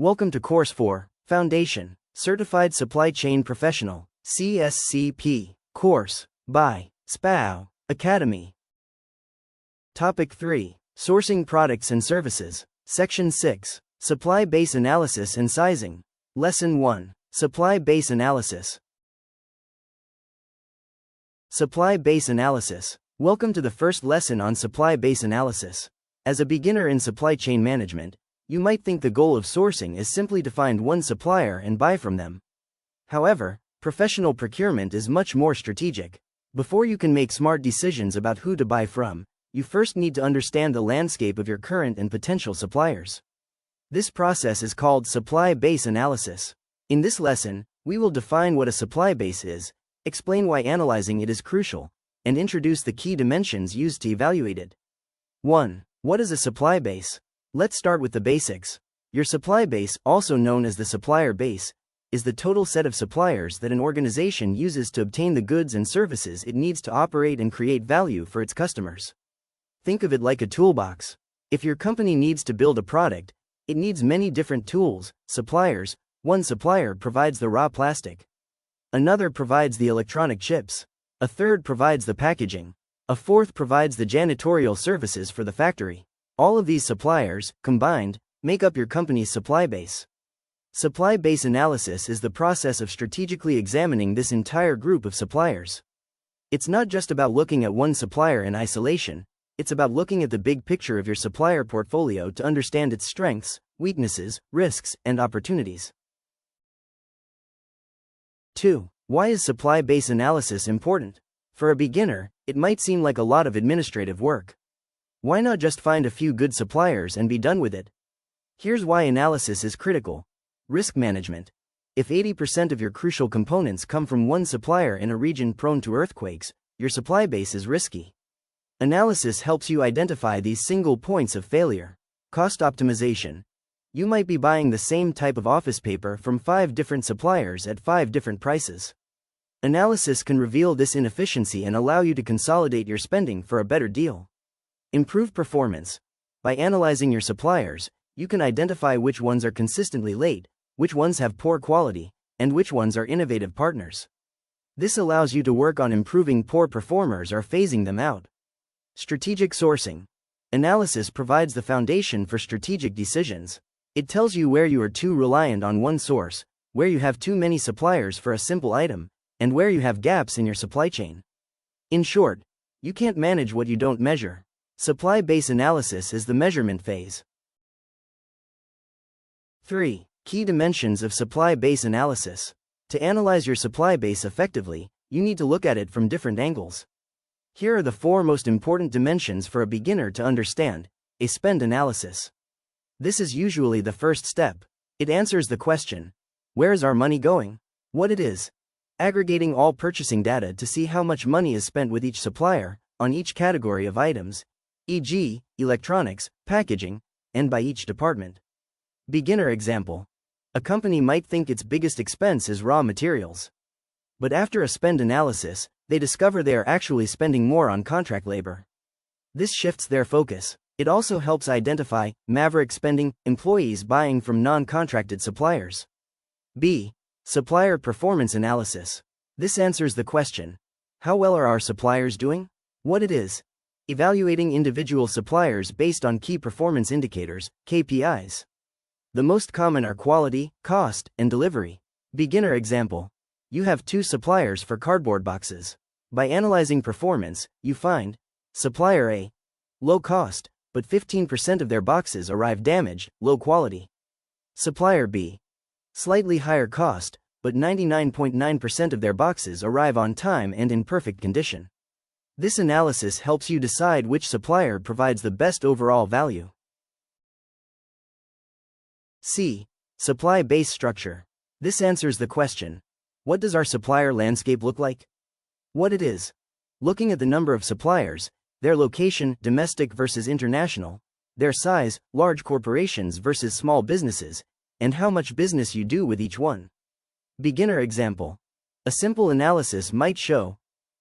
Welcome to Course 4, Foundation, Certified Supply Chain Professional, CSCP, course, by SPAO Academy. Topic 3, Sourcing Products and Services, Section 6, Supply Base Analysis and Sizing. Lesson 1, Supply Base Analysis. Supply Base Analysis. Welcome to the first lesson on Supply Base Analysis. As a beginner in supply chain management, you might think the goal of sourcing is simply to find one supplier and buy from them. However, professional procurement is much more strategic. Before you can make smart decisions about who to buy from, you first need to understand the landscape of your current and potential suppliers. This process is called supply base analysis. In this lesson, we will define what a supply base is, explain why analyzing it is crucial, and introduce the key dimensions used to evaluate it. 1. What is a supply base? Let's start with the basics. Your supply base, also known as the supplier base, is the total set of suppliers that an organization uses to obtain the goods and services it needs to operate and create value for its customers. Think of it like a toolbox. If your company needs to build a product, it needs many different tools, suppliers. One supplier provides the raw plastic. Another provides the electronic chips. A third provides the packaging. A fourth provides the janitorial services for the factory. All of these suppliers, combined, make up your company's supply base. Supply base analysis is the process of strategically examining this entire group of suppliers. It's not just about looking at one supplier in isolation, it's about looking at the big picture of your supplier portfolio to understand its strengths, weaknesses, risks, and opportunities. 2. Why is supply base analysis important? For a beginner, it might seem like a lot of administrative work. Why not just find a few good suppliers and be done with it? Here's why analysis is critical. Risk management. If 80% of your crucial components come from one supplier in a region prone to earthquakes, your supply base is risky. Analysis helps you identify these single points of failure. Cost optimization. You might be buying the same type of office paper from 5 different suppliers at 5 different prices. Analysis can reveal this inefficiency and allow you to consolidate your spending for a better deal. Improve performance. By analyzing your suppliers, you can identify which ones are consistently late, which ones have poor quality, and which ones are innovative partners. This allows you to work on improving poor performers or phasing them out. Strategic sourcing. Analysis provides the foundation for strategic decisions. It tells you where you are too reliant on one source, where you have too many suppliers for a simple item, and where you have gaps in your supply chain. In short, you can't manage what you don't measure. Supply base analysis is the measurement phase. 3. Key dimensions of supply base analysis. To analyze your supply base effectively, you need to look at it from different angles. Here are the 4 most important dimensions for a beginner to understand. A spend analysis. This is usually the first step. It answers the question, where is our money going? What it is. Aggregating all purchasing data to see how much money is spent with each supplier, on each category of items, e.g., electronics, packaging, and by each department. Beginner example. A company might think its biggest expense is raw materials. But after a spend analysis, they discover they are actually spending more on contract labor. This shifts their focus. It also helps identify maverick spending, employees buying from non-contracted suppliers. B. Supplier performance analysis. This answers the question, how well are our suppliers doing? What it is. Evaluating individual suppliers based on key performance indicators, KPIs. The most common are quality, cost, and delivery. Beginner example. You have 2 suppliers for cardboard boxes. By analyzing performance, you find Supplier A, low cost, but 15% of their boxes arrive damaged, low quality. Supplier B, slightly higher cost, but 99.9% of their boxes arrive on time and in perfect condition. This analysis helps you decide which supplier provides the best overall value. C. Supply base structure. This answers the question, what does our supplier landscape look like? What it is. Looking at the number of suppliers, their location, domestic versus international, their size, large corporations versus small businesses, and how much business you do with each one. Beginner example. A simple analysis might show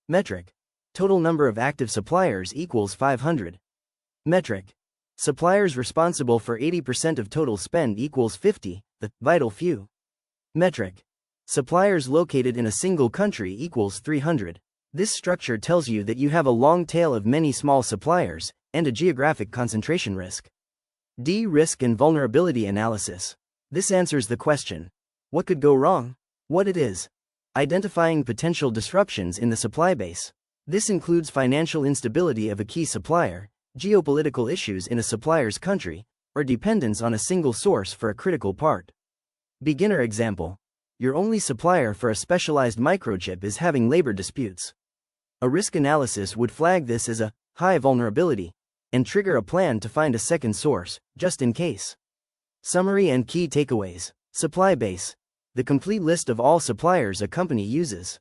metric. Total number of active suppliers equals 500. Metric. Suppliers responsible for 80% of total spend equals 50, the vital few. Metric. Suppliers located in a single country equals 300. This structure tells you that you have a long tail of many small suppliers and a geographic concentration risk. D. Risk and vulnerability analysis. This answers the question, what could go wrong? What it is. Identifying potential disruptions in the supply base. This includes financial instability of a key supplier, geopolitical issues in a supplier's country, or dependence on a single source for a critical part. Beginner example. Your only supplier for a specialized microchip is having labor disputes. A risk analysis would flag this as a high vulnerability and trigger a plan to find a second source, just in case. Summary and key takeaways. Supply base. The complete list of all suppliers a company uses.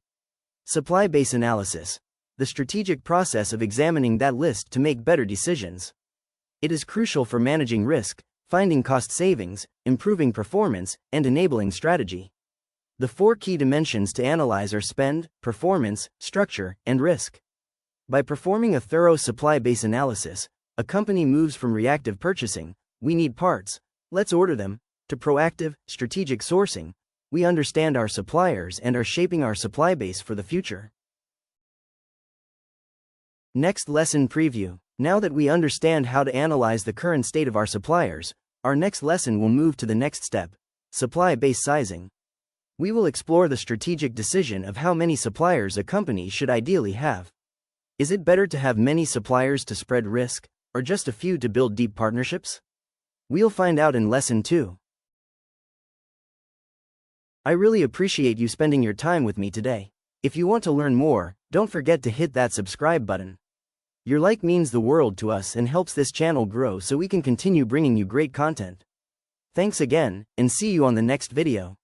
Supply base analysis. The strategic process of examining that list to make better decisions. It is crucial for managing risk, finding cost savings, improving performance, and enabling strategy. The 4 key dimensions to analyze are spend, performance, structure, and risk. By performing a thorough supply base analysis, a company moves from reactive purchasing, we need parts, let's order them, to proactive, strategic sourcing. We understand our suppliers and are shaping our supply base for the future. Next lesson preview. Now that we understand how to analyze the current state of our suppliers, our next lesson will move to the next step, supply base sizing. We will explore the strategic decision of how many suppliers a company should ideally have. Is it better to have many suppliers to spread risk, or just a few to build deep partnerships? We'll find out in lesson 2. I really appreciate you spending your time with me today. If you want to learn more, don't forget to hit that subscribe button. Your like means the world to us and helps this channel grow so we can continue bringing you great content. Thanks again, and see you on the next video.